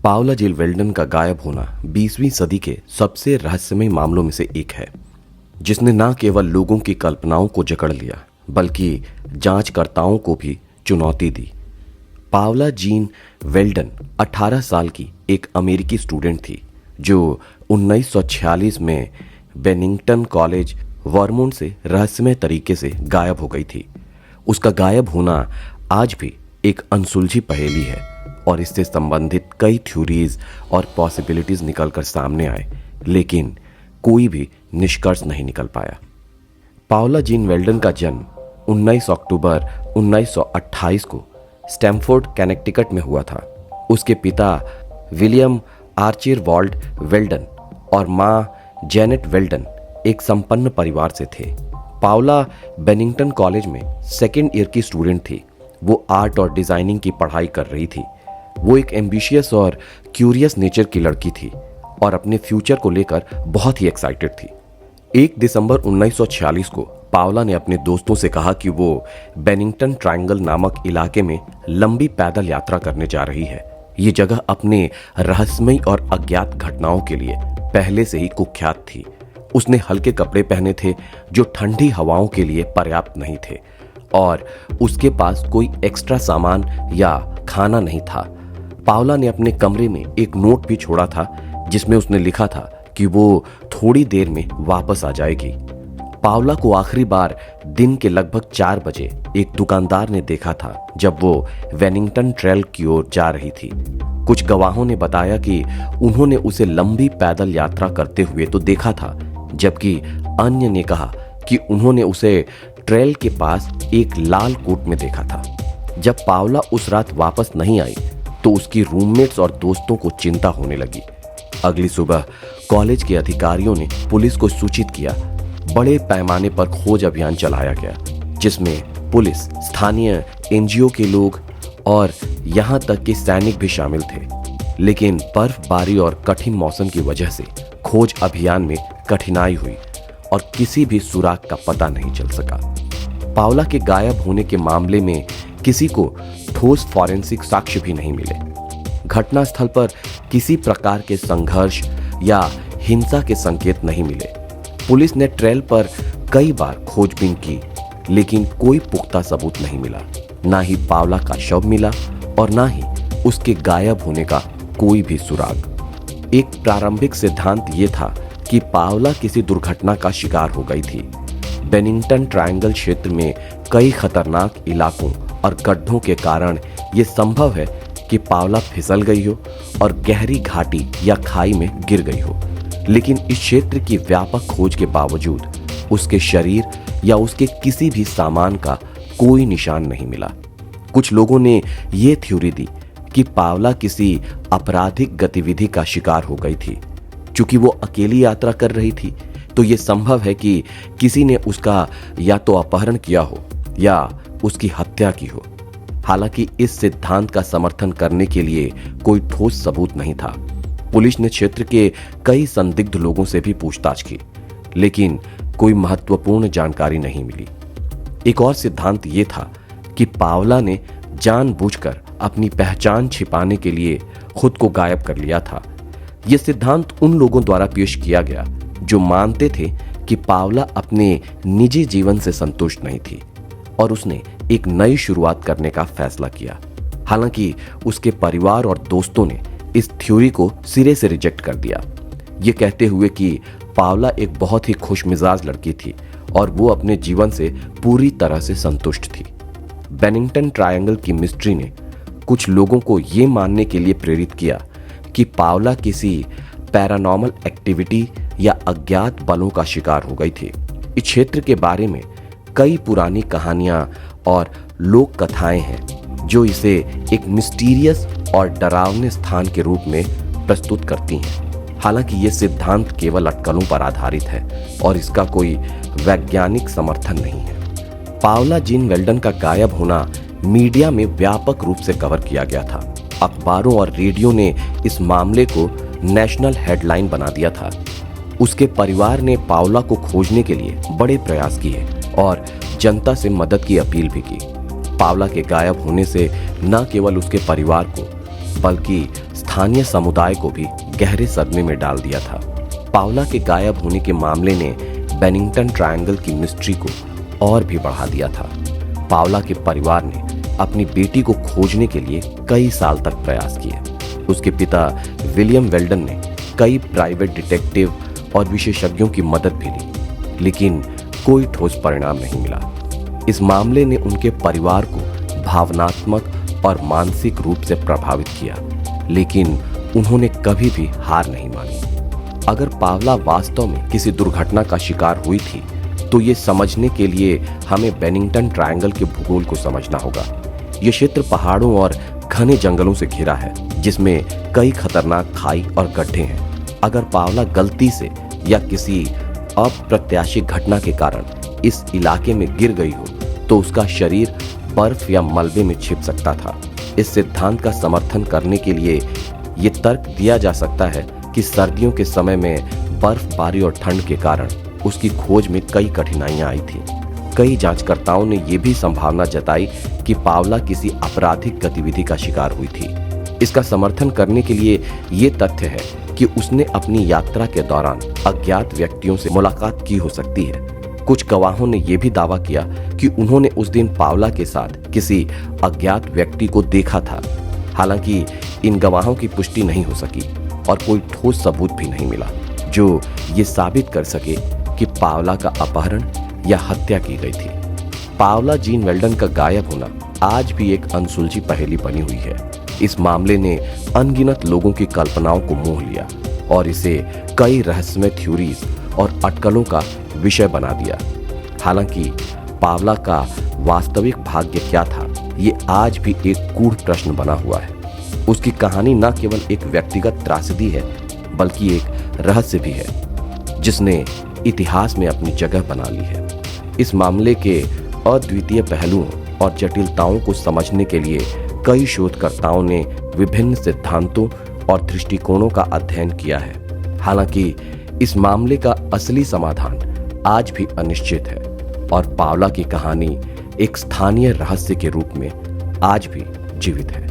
पाओला जिल वेल्डन का गायब होना 20वीं सदी के सबसे रहस्यमय मामलों में से एक है, जिसने न केवल लोगों की कल्पनाओं को जकड़ लिया बल्कि जांचकर्ताओं को भी चुनौती दी। पाओला जीन वेल्डन 18 साल की एक अमेरिकी स्टूडेंट थी जो 1946 में बेनिंगटन कॉलेज वर्मोंट से रहस्यमय तरीके से गायब हो गई थी। उसका गायब होना आज भी एक अनसुलझी पहेली है और इससे संबंधित कई थ्योरीज और पॉसिबिलिटीज निकलकर सामने आए, लेकिन कोई भी निष्कर्ष नहीं निकल पाया। पाओला जीन वेल्डन का जन्म 19 अक्टूबर 1928 को स्टैमफोर्ड कनेक्टिकट में हुआ था। उसके पिता विलियम आर्चिबाल्ड वेल्डन और मां जेनेट वेल्डन एक संपन्न परिवार से थे। पाओला बेनिंगटन कॉलेज में सेकेंड ईयर की स्टूडेंट थी। वो आर्ट और डिजाइनिंग की पढ़ाई कर रही थी। वो एक एम्बिशियस और क्यूरियस नेचर की लड़की थी और अपने फ्यूचर को लेकर बहुत ही एक्साइटेड थी। 1 दिसंबर 1946 को पाओला ने अपने दोस्तों से कहा कि वो बेनिंगटन ट्रायंगल नामक इलाके में लंबी पैदल यात्रा करने जा रही है। ये जगह अपने रहस्यमय और अज्ञात घटनाओं के लिए पहले से ही कुख्यात थी। उसने हल्के कपड़े पहने थे जो ठंडी हवाओं के लिए पर्याप्त नहीं थे और उसके पास कोई एक्स्ट्रा सामान या खाना नहीं था। पाओला ने अपने कमरे में एक नोट भी छोड़ा था जिसमें उसने लिखा था कि वो थोड़ी देर में वापस आ जाएगी। पाओला को आखिरी बार दिन के लगभग 4 बजे एक दुकानदार ने देखा था जब वो वेनिंगटन ट्रेल की ओर जा रही थी। कुछ गवाहों ने बताया कि उन्होंने उसे लंबी पैदल यात्रा करते हुए तो देखा था, जबकि अन्य ने कहा कि उन्होंने उसे ट्रेल के पास एक लाल कोट में देखा था। जब पाओला उस रात वापस नहीं आई तो उसकी रूममेट्स और दोस्तों को चिंता होने लगी। अगली सुबह कॉलेज के अधिकारियों ने पुलिस को सूचित किया। बड़े पैमाने पर खोज अभियान चलाया गया जिसमें पुलिस, स्थानीय एनजीओ के लोग और यहां तक कि सैनिक भी शामिल थे, लेकिन बर्फबारी और कठिन मौसम की वजह से खोज अभियान में कठिनाई हुई और किसी भी सुराग का पता नहीं चल सका। पाओला के गायब होने के मामले में किसी को ठोस फॉरेंसिक साक्ष्य भी नहीं मिले। घटनास्थल पर किसी प्रकार के संघर्ष या हिंसा के संकेत नहीं मिले। पुलिस ने ट्रेल पर कई बार खोजबीन की, लेकिन कोई पुख्ता सबूत नहीं मिला। ना ही पाओला का शव मिला और ना ही उसके गायब होने का कोई भी सुराग। एक प्रारंभिक सिद्धांत ये था कि पाओला किसी दुर्घटना का शिकार हो गई थी। बेनिंगटन ट्रायंगल क्षेत्र में कई खतरनाक इलाकों और गड्ढों के कारण यह संभव है कि पाओला फिसल गई हो और गहरी घाटी या खाई में गिर गई हो, लेकिन इस क्षेत्र की व्यापक खोज के बावजूद उसके शरीर या उसके किसी भी सामान का कोई निशान नहीं मिला। कुछ लोगों ने यह थ्योरी दी कि पाओला किसी आपराधिक गतिविधि का शिकार हो गई थी। चूंकि वो अकेली यात्रा कर रही थी तो यह संभव है कि किसी ने उसका या तो अपहरण किया हो या उसकी हत्या की हो। हालांकि इस सिद्धांत का समर्थन करने के लिए कोई ठोस सबूत नहीं था। पुलिस ने क्षेत्र के कई संदिग्ध लोगों से भी पूछताछ की, लेकिन कोई महत्वपूर्ण जानकारी नहीं मिली। एक और सिद्धांत यह था कि पाओला ने जानबूझकर अपनी पहचान छिपाने के लिए खुद को गायब कर लिया था। यह सिद्धांत उन लोगों द्वारा पेश किया गया जो मानते थे कि पाओला अपने निजी जीवन से संतुष्ट नहीं थी और उसने एक नई शुरुआत करने का फैसला किया। हालांकि उसके परिवार और दोस्तों ने इस थ्योरी को सिरे से रिजेक्ट कर दिया, ये कहते हुए कि पाओला एक बहुत ही खुशमिजाज लड़की थी और वो अपने जीवन से पूरी तरह से संतुष्ट थी। बेनिंगटन ट्रायंगल की मिस्ट्री ने कुछ लोगों को ये मानने के लिए प्रेरित किया कि पाओला किसी पैरानॉर्मल एक्टिविटी या अज्ञात बलों का शिकार हो गई थी। इस क्षेत्र के बारे में कई पुरानी कहानियां और लोक कथाएं हैं जो इसे एक मिस्टीरियस और डरावने स्थान के रूप में प्रस्तुत करती हैं। हालांकि ये सिद्धांत केवल अटकलों पर आधारित है और इसका कोई वैज्ञानिक समर्थन नहीं है। पाओला जीन वेल्डन का गायब होना मीडिया में व्यापक रूप से कवर किया गया था। अखबारों और रेडियो ने इस मामले को नेशनल हेडलाइन बना दिया था। उसके परिवार ने पाओला को खोजने के लिए बड़े प्रयास किए और जनता से मदद की अपील भी की। पाओला के गायब होने से न केवल उसके परिवार को बल्कि स्थानीय समुदाय को भी गहरे सदमे में डाल दिया था। पावला के गायब होने के मामले ने बेनिंगटन ट्रायंगल की मिस्ट्री को और भी बढ़ा दिया था। पावला के परिवार ने अपनी बेटी को खोजने के लिए कई साल तक प्रयास किए। उसके पिता विलियम वेल्डन ने कई प्राइवेट डिटेक्टिव और विशेषज्ञों की मदद भी ली, लेकिन कोई ठोस परिणाम नहीं मिला। इस मामले ने उनके परिवार को भावनात्मक और मानसिक रूप से प्रभावित किया, लेकिन उन्होंने कभी भी हार नहीं मानी। अगर पावला वास्तव में किसी दुर्घटना का शिकार हुई थी, तो ये समझने के लिए हमें बेनिंगटन ट्रायंगल के भूगोल को समझना होगा। यह क्षेत्र पहाड़ों और घने जंगलों से घिरा है, जिसमें कई खतरनाक खाई और गड्ढे हैं। अगर पावला गलती से या किसी अप्रत्याशित घटना के कारण इस इलाके में गिर गई हो, तो उसका शरीर बर्फ या मलबे में छिप सकता था। इस सिद्धांत का समर्थन करने के लिए ये तर्क दिया जा सकता है कि सर्दियों के समय में बर्फबारी और ठंड के कारण उसकी खोज में कई कठिनाइयां आई थी। कई जांचकर्ताओं ने यह भी संभावना जताई कि पावला किसी आपराधिक गतिविधि का शिकार हुई थी। इसका समर्थन करने के लिए ये तथ्य है कि उसने अपनी यात्रा के दौरान अज्ञात व्यक्तियों से मुलाकात की हो सकती है। कुछ गवाहों ने यह भी दावा किया कि उन्होंने उस दिन पावला के साथ किसी अज्ञात व्यक्ति को देखा था। हालांकि इन गवाहों की पुष्टि नहीं हो सकी और कोई ठोस सबूत भी नहीं मिला जो ये साबित कर सके कि पावला का अपहरण या हत्या की गई थी। पावला जीन वेल्डन का गायब होना आज भी एक अनसुलझी पहेली बनी हुई है। इस मामले ने अनगिनत लोगों की कल्पनाओं को मोह लिया और इसे कई रहस्यमय थ्योरीज और अटकलों का विषय बना दिया। हालांकि पावला का वास्तविक भाग्य क्या था, ये आज भी एक गूढ़ प्रश्न बना हुआ है। उसकी कहानी न केवल एक व्यक्तिगत त्रासदी है, बल्कि एक रहस्य भी है जिसने इतिहास में अपनी जगह बना ली है। इस मामले के अद्वितीय पहलुओं और जटिलताओं को समझने के लिए कई शोधकर्ताओं ने विभिन्न सिद्धांतों और दृष्टिकोणों का अध्ययन किया है। हालांकि इस मामले का असली समाधान आज भी अनिश्चित है और पावला की कहानी एक स्थानीय रहस्य के रूप में आज भी जीवित है।